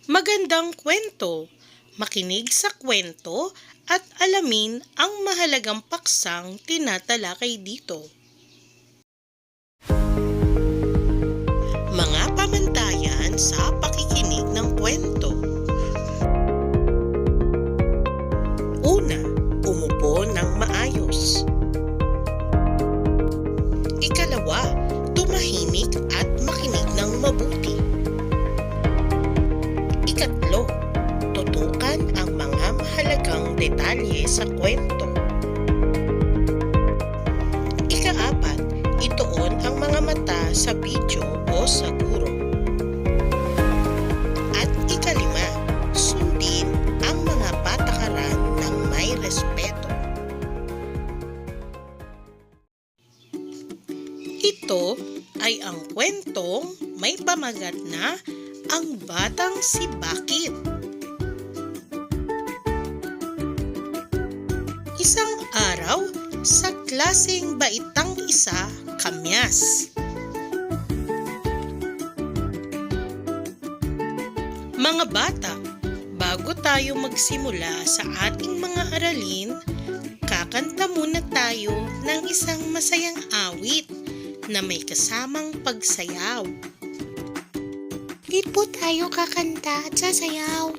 Magandang kwento. Makinig sa kwento at alamin ang mahalagang paksang tinatalakay dito. Mga pamantayan sa pakikinig ng kwento. Una, umupo ng maayos. Ikalawa, tumahimik at makinig ng mabuti. Ikatlo, tutukan ang mga mahalagang detalye sa kwento. Ikaapat, ituon ang mga mata sa video o sa guro. At ikalima, sundin ang mga patakaran ng may respeto. Ito ay ang kwentong may pamagat na Ang Batang si Bakit. Isang araw, sa klaseng baitang isa, kamyas. Mga bata, bago tayo magsimula sa ating mga aralin, kakanta muna tayo ng isang masayang awit na may kasamang pagsayaw. Bakit po tayo kakanta at sasayaw?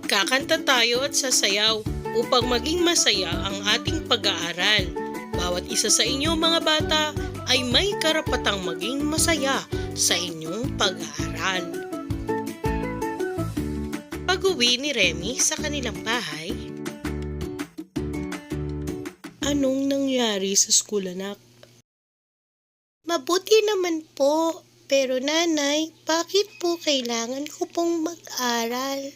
Kakanta tayo at sasayaw upang maging masaya ang ating pag-aaral. Bawat isa sa inyo mga bata ay may karapatang maging masaya sa inyong pag-aaral. Pag-uwi ni Remy sa kanilang bahay, anong nangyari sa school, anak? Mabuti naman po. Pero nanay, bakit po kailangan ko pong mag-aral?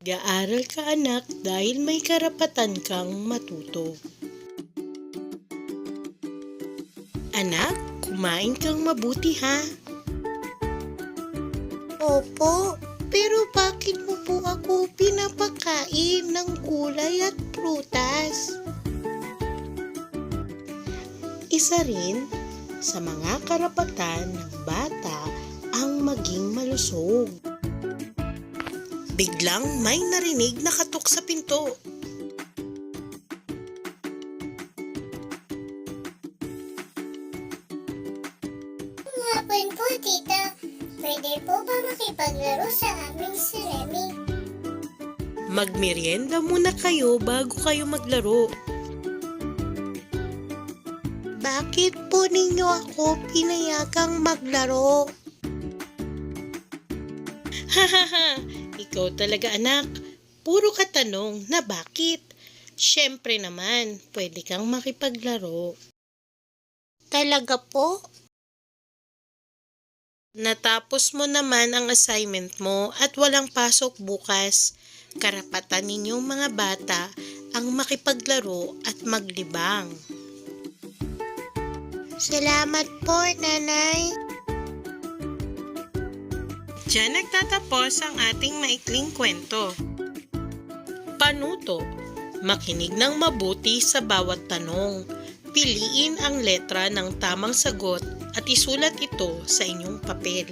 Mag-aaral ka anak dahil may karapatan kang matuto. Anak, kumain kang mabuti ha. Opo, pero bakit mo po ako pinapakain ng gulay at prutas? Isa rin sa mga karapatan ng bata ang maging malusog. Biglang may narinig na katok sa pinto. Hapon po, tita. Pwede po ba makipaglaro sa amin si Remy? Magmerienda muna kayo bago kayo maglaro. Bakit po ninyo ako pinayagang maglaro? Hahaha, ikaw talaga anak. Puro ka tanong na bakit. Siyempre naman, pwede kang makipaglaro. Talaga po? Natapos mo naman ang assignment mo at walang pasok bukas. Karapatan ninyong mga bata ang makipaglaro at maglibang. Salamat po, nanay. Diyan nagtatapos ang ating maikling kwento. Panuto, makinig ng mabuti sa bawat tanong. Piliin ang letra ng tamang sagot at isulat ito sa inyong papel.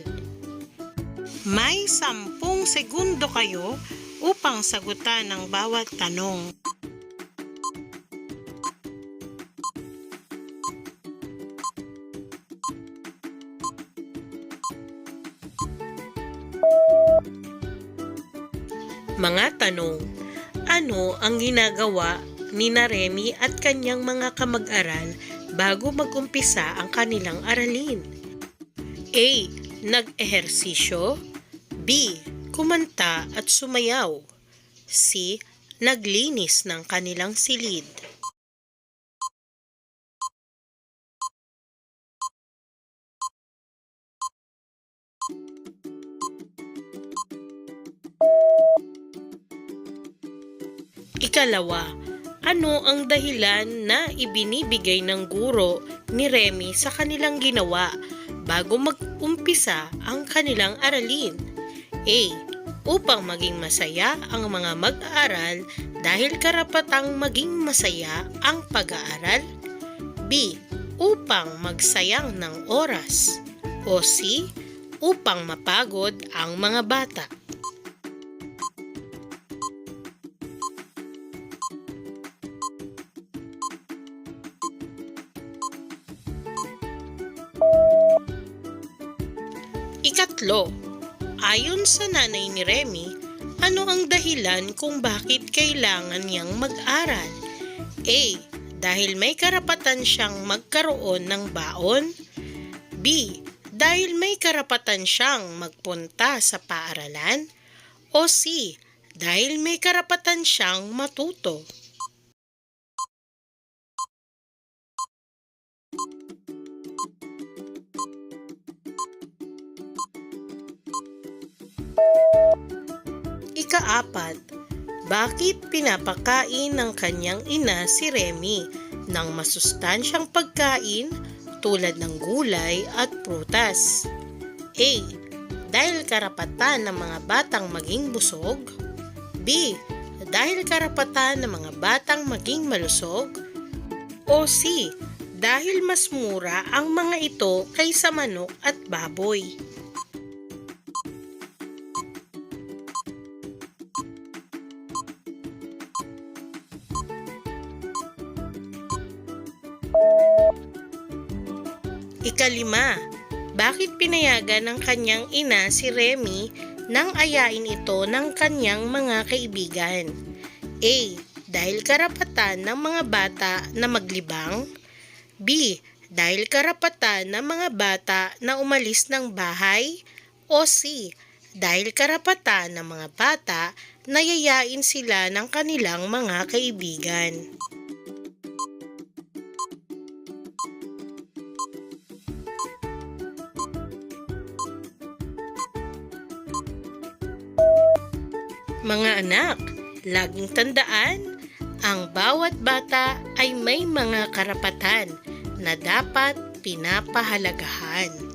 May 10 segundo kayo upang sagutan ang bawat tanong. Mga tanong. Ano ang ginagawa ni Remy at kanyang mga kamag-aral bago mag-umpisa ang kanilang aralin? A. Nag-ehersisyo. B. Kumanta at sumayaw. C. Naglinis ng kanilang silid. Ikalawa, ano ang dahilan na ibinibigay ng guro ni Remy sa kanilang ginawa bago mag-umpisa ang kanilang aralin? A. Upang maging masaya ang mga mag-aaral dahil karapatang maging masaya ang pag-aaral. B. Upang magsayang ng oras. O C. upang mapagod ang mga bata. Ikatlo, ayon sa nanay ni Remy, ano ang dahilan kung bakit kailangan niyang mag-aral? A. Dahil may karapatan siyang magkaroon ng baon. B. Dahil may karapatan siyang magpunta sa paaralan. O C. Dahil may karapatan siyang matuto. Ikaapat, bakit pinapakain ng kanyang ina si Remy ng masustansyang pagkain tulad ng gulay at prutas? A. Dahil karapatan ng mga batang maging busog. B. Dahil karapatan ng mga batang maging malusog. O C. Dahil mas mura ang mga ito kaysa manok at baboy. Ikalima, bakit pinayagan ng kanyang ina si Remy nang ayain ito ng kanyang mga kaibigan? A. Dahil karapatan ng mga bata na maglibang. B. Dahil karapatan ng mga bata na umalis ng bahay. O C. Dahil karapatan ng mga bata na yayain sila ng kanilang mga kaibigan. Mga anak, laging tandaan, ang bawat bata ay may mga karapatan na dapat pinapahalagahan.